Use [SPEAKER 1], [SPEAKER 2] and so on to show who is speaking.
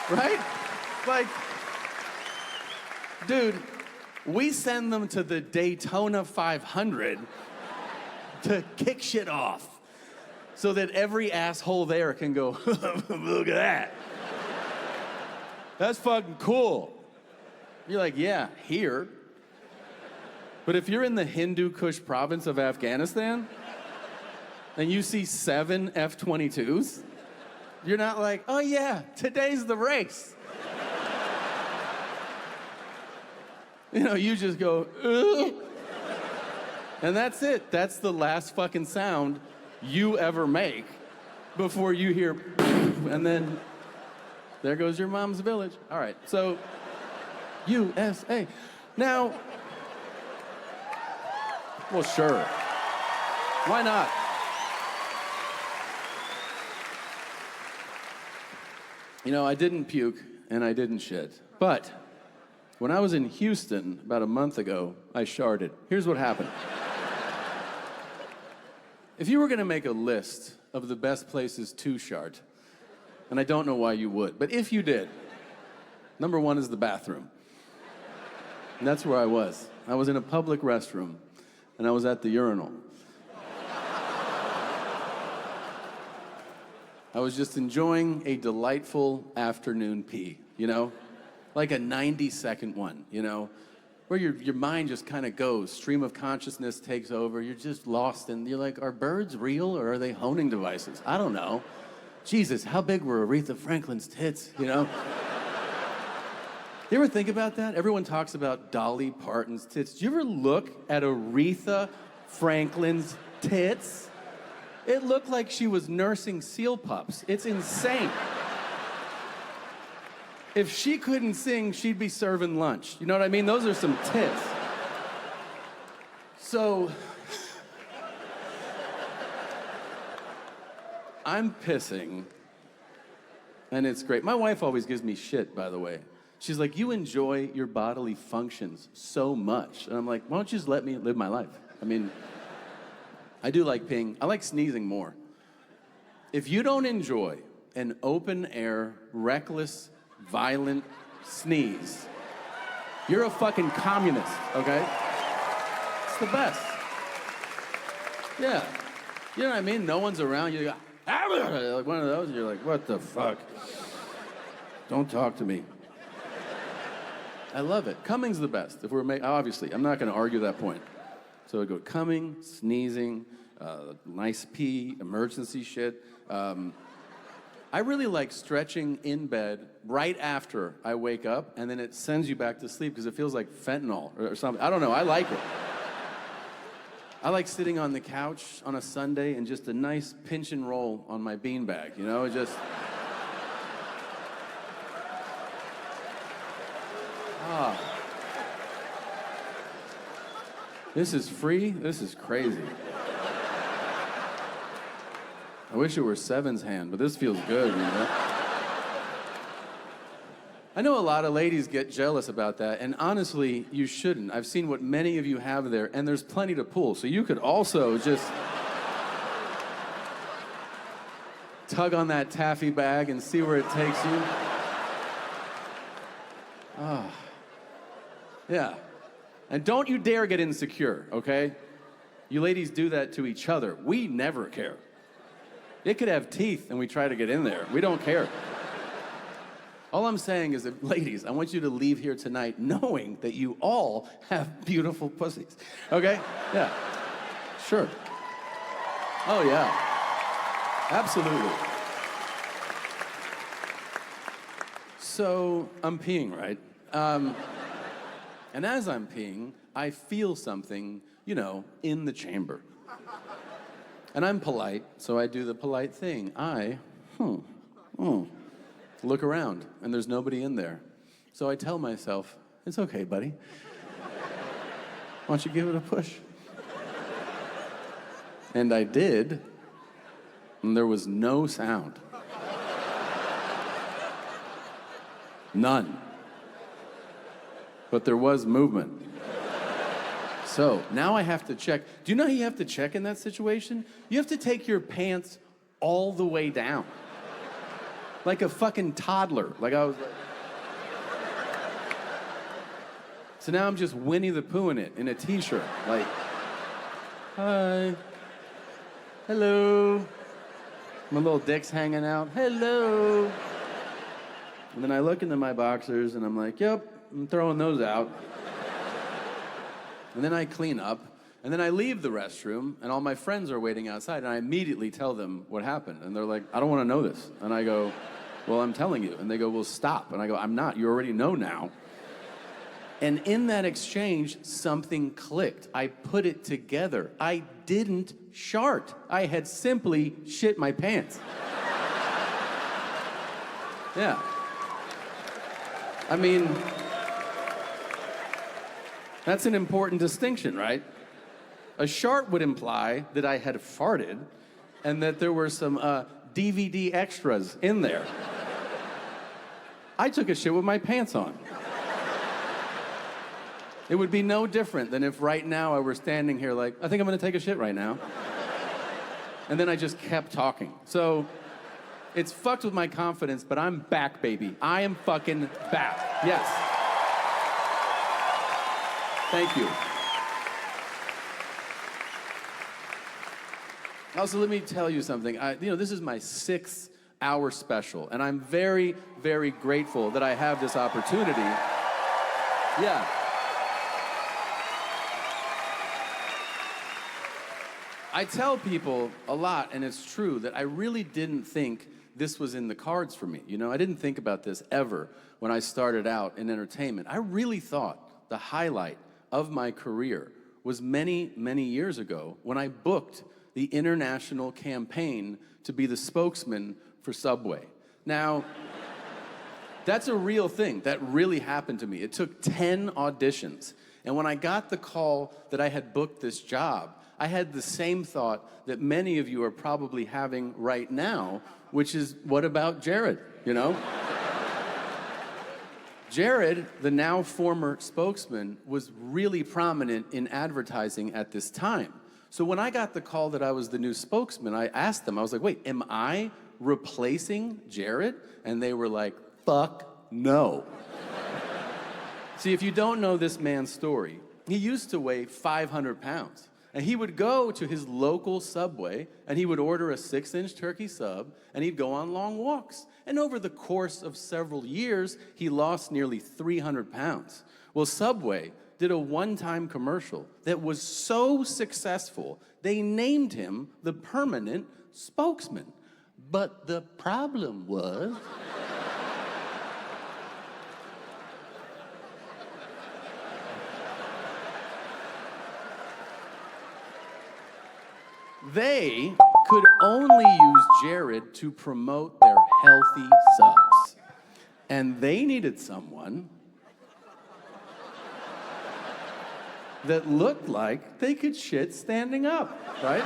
[SPEAKER 1] right? Like, dude, we send them to the Daytona 500 to kick shit off so that every asshole there can go, look at that. That's fucking cool. You're like, yeah, here. But if you're in the Hindu Kush province of Afghanistan and you see 7 F-22s, you're not like, oh yeah, today's the race. You know, you just go, ugh. And that's it. That's the last fucking sound you ever make before you hear, and then there goes your mom's village. All right, so USA. Now, well, sure. Why not? You know, I didn't puke and I didn't shit, but when I was in Houston about a month ago, I sharted. Here's what happened. If you were gonna make a list of the best places to shart, and I don't know why you would, but if you did, number 1 is the bathroom. And that's where I was. I was in a public restroom, and I was at the urinal. I was just enjoying a delightful afternoon pee, you know? Like a 90-second one, you know? Where your mind just kind of goes, stream of consciousness takes over, you're just lost, and you're like, are birds real or are they honing devices? I don't know. Jesus, how big were Aretha Franklin's tits, you know? You ever think about that? Everyone talks about Dolly Parton's tits. Did you ever look at Aretha Franklin's tits? It looked like she was nursing seal pups. It's insane. If she couldn't sing, she'd be serving lunch. You know what I mean? Those are some tits. So, I'm pissing, and it's great. My wife always gives me shit, by the way. She's like, you enjoy your bodily functions so much. And I'm like, why don't you just let me live my life? I mean, I do like peeing. I like sneezing more. If you don't enjoy an open-air, reckless, violent sneeze, you're a fucking communist, okay? It's the best. Yeah. You know what I mean? No one's around. You go, like one of those, you're like, what the fuck? Don't talk to me. I love it. Cumming's the best. If we're obviously, I'm not gonna argue that point. So I go cumming, sneezing, nice pee, emergency shit. I really like stretching in bed right after I wake up, and then it sends you back to sleep because it feels like fentanyl or something. I don't know, I like it. I like sitting on the couch on a Sunday and just a nice pinch and roll on my beanbag, you know, just... Ah. This is free? This is crazy. I wish it were Seven's hand, but this feels good, you know? I know a lot of ladies get jealous about that, and honestly, you shouldn't. I've seen what many of you have there, and there's plenty to pull, so you could also just tug on that taffy bag and see where it takes you. Ah. Yeah. And don't you dare get insecure, okay? You ladies do that to each other. We never care. It could have teeth and we try to get in there. We don't care. All I'm saying is that, ladies, I want you to leave here tonight knowing that you all have beautiful pussies, okay? Yeah, sure. Oh yeah, absolutely. So I'm peeing, right? And as I'm peeing, I feel something, you know, in the chamber. And I'm polite, so I do the polite thing. I look around, and there's nobody in there. So I tell myself, it's okay, buddy. Why don't you give it a push? And I did, and there was no sound. None. But there was movement. So now I have to check. Do you know how you have to check in that situation? You have to take your pants all the way down. like a fucking toddler. Like I was like... So now I'm just Winnie the Poohing it in a t-shirt. Like, hi, hello. My little dick's hanging out, hello. And then I look into my boxers and I'm like, yep, I'm throwing those out. And then I clean up, and then I leave the restroom, and all my friends are waiting outside, and I immediately tell them what happened. And they're like, I don't want to know this. And I go, well, I'm telling you. And they go, well, stop. And I go, I'm not. You already know now. And in that exchange, something clicked. I put it together. I didn't shart. I had simply shit my pants. Yeah. I mean, that's an important distinction, right? A shart would imply that I had farted and that there were some DVD extras in there. I took a shit with my pants on. It would be no different than if right now I were standing here like, I think I'm gonna take a shit right now. And then I just kept talking. So it's fucked with my confidence, but I'm back, baby. I am fucking back. Yes. Thank you. Also, let me tell you something. This is my 6-hour special, and I'm very, very grateful that I have this opportunity. Yeah. I tell people a lot, and it's true, that I really didn't think this was in the cards for me. You know, I didn't think about this ever when I started out in entertainment. I really thought the highlight of my career was many, many years ago when I booked the international campaign to be the spokesman for Subway. Now, that's a real thing. That really happened to me. It took 10 auditions. And when I got the call that I had booked this job, I had the same thought that many of you are probably having right now, which is, what about Jared, you know? Jared, the now former spokesman, was really prominent in advertising at this time. So when I got the call that I was the new spokesman, I asked them, I was like, wait, am I replacing Jared? And they were like, fuck no. See, if you don't know this man's story, he used to weigh 500 pounds. And he would go to his local Subway, and he would order a 6-inch turkey sub, and he'd go on long walks. And over the course of several years, he lost nearly 300 pounds. Well, Subway did a one-time commercial that was so successful, they named him the permanent spokesman. But the problem was... they could only use Jared to promote their healthy subs. And they needed someone that looked like they could shit standing up, right?